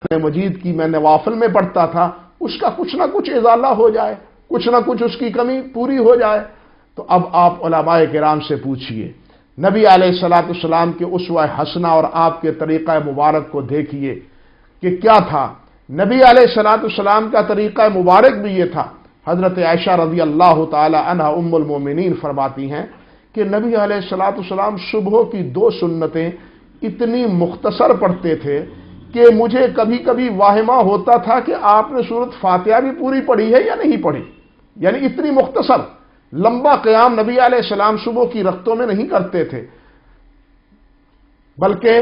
مجید کی میں نوافل میں پڑھتا تھا اس کا کچھ نہ کچھ ازالہ ہو جائے، کچھ نہ کچھ اس کی کمی پوری ہو جائے۔ تو اب آپ علماء کرام سے پوچھئے، نبی علیہ الصلوۃ والسلام کے اسوہ حسنہ اور آپ کے طریقہ مبارک کو دیکھیے کہ کیا تھا۔ نبی علیہ الصلوۃ والسلام کا طریقہ مبارک بھی یہ تھا۔ حضرت عائشہ رضی اللہ تعالی عنہا ام المومنین فرماتی ہیں کہ نبی علیہ الصلوۃ والسلام صبح کی 2 سنتیں اتنی مختصر پڑھتے تھے کہ مجھے کبھی کبھی واہمہ ہوتا تھا کہ آپ نے سورۃ فاتحہ بھی پوری پڑھی ہے یا نہیں پڑھی، یعنی اتنی مختصر لمبا قیام نبی علیہ السلام صبح کی رکعتوں میں نہیں کرتے تھے، بلکہ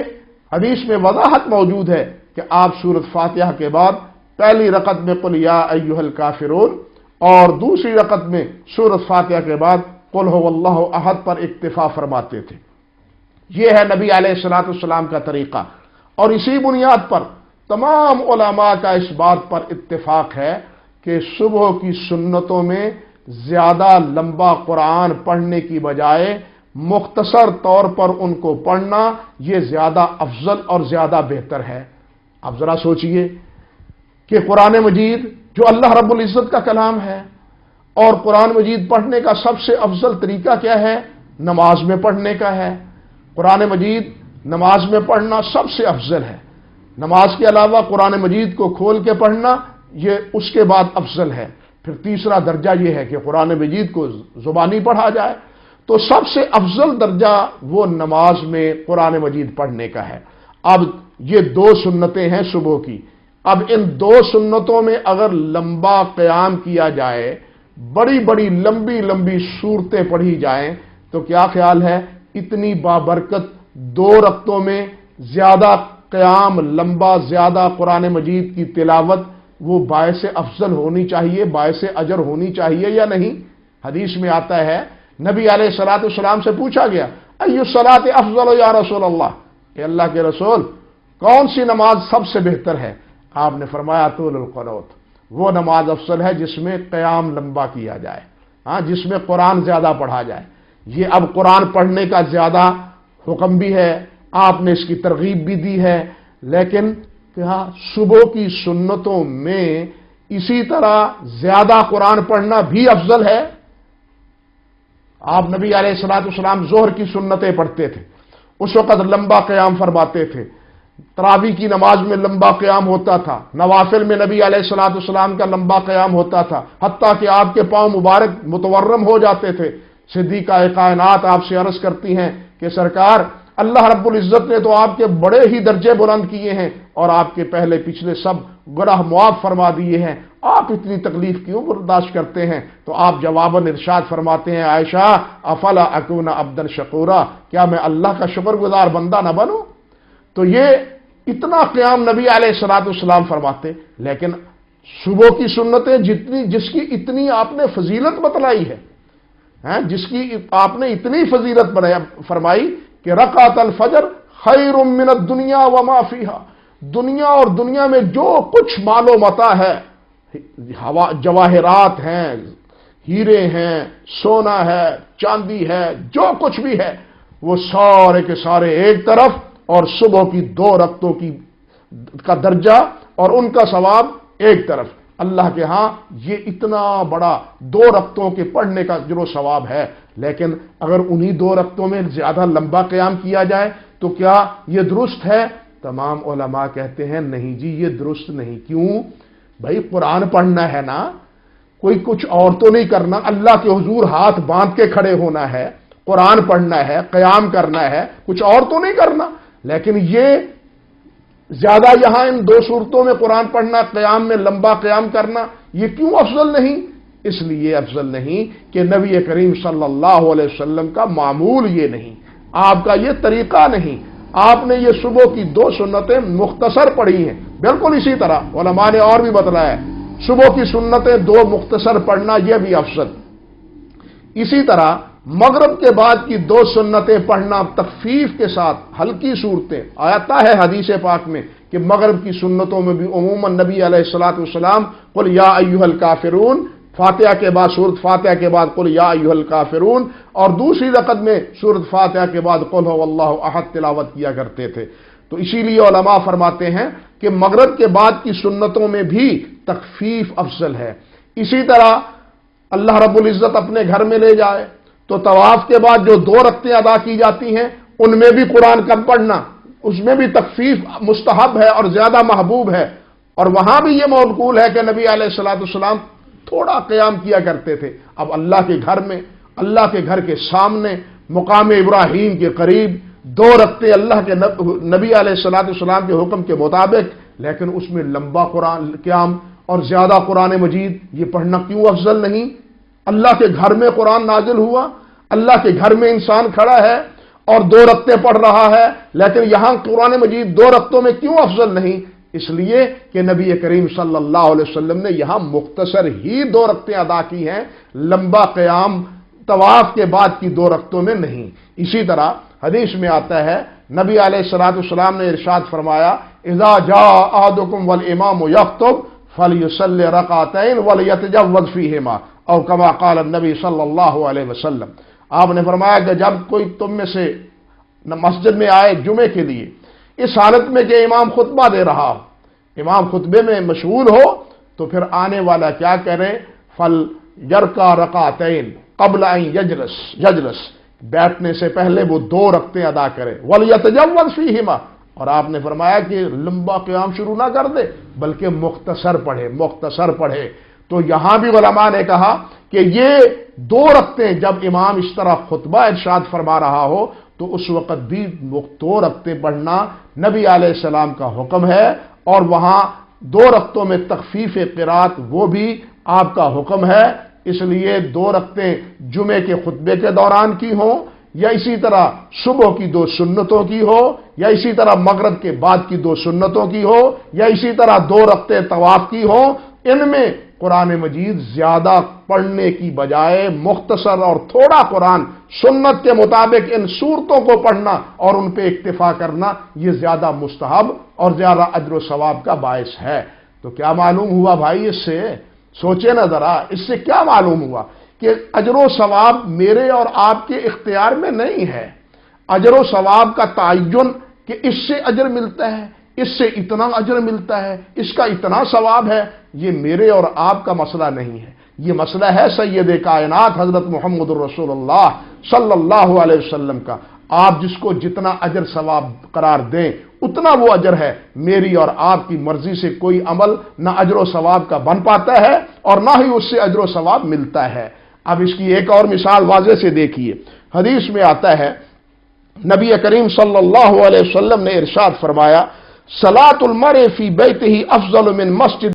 حدیث میں وضاحت موجود ہے کہ آپ سورۃ فاتحہ کے بعد پہلی رکعت میں قل یا ایھا الکافرون اور دوسری رکعت میں سورۃ فاتحہ کے بعد قل ھو اللہ احد پر اکتفا فرماتے تھے۔ یہ ہے نبی علیہ الصلوۃ والسلام کا طریقہ، اور اسی بنیاد پر تمام علماء کا اس بات پر اتفاق ہے کہ صبح کی سنتوں میں زیادہ لمبا قرآن پڑھنے کی بجائے مختصر طور پر ان کو پڑھنا یہ زیادہ افضل اور زیادہ بہتر ہے۔ اب ذرا سوچئے کہ قرآن مجید جو اللہ رب العزت کا کلام ہے، اور قرآن مجید پڑھنے کا سب سے افضل طریقہ کیا ہے؟ نماز میں پڑھنے کا ہے۔ قرآن مجید نماز میں پڑھنا سب سے افضل ہے۔ نماز کے علاوہ قرآن مجید کو کھول کے پڑھنا یہ اس کے بعد افضل ہے۔ پھر تیسرا درجہ یہ ہے کہ قرآن مجید کو زبانی پڑھا جائے، تو سب سے افضل درجہ وہ نماز میں قرآن مجید پڑھنے کا ہے۔ اب یہ 2 سنتیں ہیں صبح کی، اب ان 2 سنتوں میں اگر لمبا قیام کیا جائے، بڑی بڑی لمبی لمبی صورتیں پڑھی جائیں، تو کیا خیال ہے اتنی بابرکت 2 رکعتوں میں زیادہ قیام لمبا، زیادہ قرآن مجید کی تلاوت وہ باعث افضل ہونی چاہیے، باعث اجر ہونی چاہیے یا نہیں؟ حدیث میں آتا ہے نبی علیہ الصلوۃ والسلام سے پوچھا گیا ای الصلاۃ افضل یا رسول اللہ، کہ اللہ کے رسول کون سی نماز سب سے بہتر ہے؟ آپ نے فرمایا طول القنوت، وہ نماز افضل ہے جس میں قیام لمبا کیا جائے، جس میں قرآن زیادہ پڑھا جائے۔ یہ اب قرآن پڑھنے کا زیادہ حکم بھی ہے، آپ نے اس کی ترغیب بھی دی ہے، لیکن کیا صبح کی سنتوں میں اسی طرح زیادہ قرآن پڑھنا بھی افضل ہے؟ آپ نبی علیہ الصلوۃ والسلام ظہر کی سنتیں پڑھتے تھے، اس وقت لمبا قیام فرماتے تھے، تراویح کی نماز میں لمبا قیام ہوتا تھا، نوافل میں نبی علیہ الصلوۃ والسلام کا لمبا قیام ہوتا تھا، حتیٰ کہ آپ کے پاؤں مبارک متورم ہو جاتے تھے۔ صدیقہ کائنات آپ سے عرض کرتی ہیں کہ سرکار اللہ رب العزت نے تو آپ کے بڑے ہی درجے بلند کیے ہیں اور آپ کے پہلے پچھلے سب گناہ معاف فرما دیے ہیں، آپ اتنی تکلیف کیوں برداشت کرتے ہیں؟ تو آپ جواباً ارشاد فرماتے ہیں عائشہ افلا اکون عبدا شکورا، کیا میں اللہ کا شکر گزار بندہ نہ بنوں؟ تو یہ اتنا قیام نبی علیہ الصلوۃ والسلام فرماتے، لیکن صبح کی سنتیں جس کی اتنی آپ نے فضیلت بتلائی ہے، جس کی آپ نے اتنی فضیلت فرمائی کہ رکعت الفجر خیر من الدنیا وما فیہا، دنیا اور دنیا میں جو کچھ مال و متاع ہے، جواہرات ہیں، ہیرے ہیں، سونا ہے، چاندی ہے، جو کچھ بھی ہے وہ سارے کے سارے ایک طرف، اور صبح کی 2 رکعتوں کا درجہ اور ان کا ثواب ایک طرف۔ اللہ کے ہاں یہ اتنا بڑا 2 رکعتوں کے پڑھنے کا جو ثواب ہے، لیکن اگر انہی 2 رکعتوں میں زیادہ لمبا قیام کیا جائے تو کیا یہ درست ہے؟ تمام علماء کہتے ہیں نہیں جی، یہ درست نہیں۔ کیوں؟ بھائی قرآن پڑھنا ہے نا، کوئی کچھ اور تو نہیں کرنا، اللہ کے حضور ہاتھ باندھ کے کھڑے ہونا ہے، قرآن پڑھنا ہے، قیام کرنا ہے، کچھ اور تو نہیں کرنا۔ لیکن یہ زیادہ یہاں ان 2 صورتوں میں قرآن پڑھنا، قیام میں لمبا قیام کرنا، یہ کیوں افضل نہیں؟ اس لیے افضل نہیں کہ نبی کریم صلی اللہ علیہ وسلم کا معمول یہ نہیں، آپ کا یہ طریقہ نہیں، آپ نے یہ صبح کی 2 سنتیں مختصر پڑھی ہیں۔ بالکل اسی طرح علماء نے اور بھی بتلایا ہے، صبح کی سنتیں 2 مختصر پڑھنا یہ بھی افضل۔ اسی طرح مغرب کے بعد کی 2 سنتیں پڑھنا تخفیف کے ساتھ، ہلکی صورتیں، آتا ہے حدیث پاک میں کہ مغرب کی سنتوں میں بھی عموماً نبی علیہ الصلوۃ والسلام قل یا ایھا الکافرون، فاتحہ کے بعد سورۃ فاتحہ کے بعد قل یا ایھا الکافرون، اور دوسری رکعت میں سورۃ فاتحہ کے بعد قل ھو اللہ احد تلاوت کیا کرتے تھے۔ تو اسی لیے علماء فرماتے ہیں کہ مغرب کے بعد کی سنتوں میں بھی تخفیف افضل ہے۔ اسی طرح اللہ رب العزت اپنے گھر میں لے جائے تو طواف کے بعد جو 2 رکعتیں ادا کی جاتی ہیں ان میں بھی قرآن کم پڑھنا، اس میں بھی تخفیف مستحب ہے اور زیادہ محبوب ہے، اور وہاں بھی یہ منقول ہے کہ نبی علیہ الصلوۃ والسلام تھوڑا قیام کیا کرتے تھے۔ اب اللہ کے گھر میں، اللہ کے گھر کے سامنے مقام ابراہیم کے قریب 2 رکعتیں اللہ کے نبی علیہ الصلوۃ والسلام کے حکم کے مطابق، لیکن اس میں لمبا قرآن قیام اور زیادہ قرآن مجید یہ پڑھنا کیوں افضل نہیں؟ اللہ کے گھر میں قرآن نازل ہوا، اللہ کے گھر میں انسان کھڑا ہے اور 2 رکعتیں پڑھ رہا ہے، لیکن یہاں قرآن مجید 2 رکعتوں میں کیوں افضل نہیں؟ اس لیے کہ نبی کریم صلی اللہ علیہ وسلم نے یہاں مختصر ہی 2 رکعتیں ادا کی ہیں، لمبا قیام طواف کے بعد کی 2 رکعتوں میں نہیں۔ اسی طرح حدیث میں آتا ہے نبی علیہ الصلوۃ والسلام نے ارشاد فرمایا اذا جاء احدکم والامام یخطب فلیصلی رکعتین ولیتجوز فیہما او کما قال النبی صلی اللہ علیہ وسلم۔ آپ نے فرمایا کہ جب کوئی تم میں سے مسجد میں آئے جمعے کے لیے اس حالت میں کہ امام خطبہ دے رہا ہو، امام خطبے میں مشغول ہو، تو پھر آنے والا کیا کرے؟ فل یرکع رکعتین قبل ان یجلس، بیٹھنے سے پہلے وہ 2 رکعتیں ادا کرے، ولیتجوز فیہما، اور آپ نے فرمایا کہ لمبا قیام شروع نہ کر دے بلکہ مختصر پڑھے۔ تو یہاں بھی علماء نے کہا کہ یہ 2 رکعتیں جب امام اس طرح خطبہ ارشاد فرما رہا ہو تو اس وقت بھی 2 رکعتیں پڑھنا نبی علیہ السلام کا حکم ہے، اور وہاں 2 رکعتوں میں تخفیف قرات وہ بھی آپ کا حکم ہے۔ اس لیے 2 رکعتیں جمعے کے خطبے کے دوران کی ہوں، یا اسی طرح صبح کی 2 سنتوں کی ہو، یا اسی طرح مغرب کے بعد کی 2 سنتوں کی ہو، یا اسی طرح 2 رکعتیں طواف کی ہوں، ان میں قرآن مجید زیادہ پڑھنے کی بجائے مختصر اور تھوڑا قرآن سنت کے مطابق ان صورتوں کو پڑھنا اور ان پہ اکتفا کرنا یہ زیادہ مستحب اور زیادہ اجر و ثواب کا باعث ہے۔ تو کیا معلوم ہوا بھائی؟ اس سے سوچے نا ذرا، اس سے کیا معلوم ہوا کہ اجر و ثواب میرے اور آپ کے اختیار میں نہیں ہے۔ اجر و ثواب کا تعین کہ اس سے اجر ملتا ہے، اس سے اتنا اجر ملتا ہے، اس کا اتنا ثواب ہے، یہ میرے اور آپ کا مسئلہ نہیں ہے، یہ مسئلہ ہے سید کائنات حضرت محمد الرسول اللہ صلی اللہ علیہ وسلم کا۔ آپ جس کو جتنا اجر ثواب قرار دیں اتنا وہ اجر ہے، میری اور آپ کی مرضی سے کوئی عمل نہ اجر و ثواب کا بن پاتا ہے اور نہ ہی اس سے اجر و ثواب ملتا ہے۔ اب اس کی ایک اور مثال واضح سے دیکھیے، حدیث میں آتا ہے نبی کریم صلی اللہ علیہ وسلم نے ارشاد فرمایا صلاۃ المرء فی بیتہ افضل من مسجد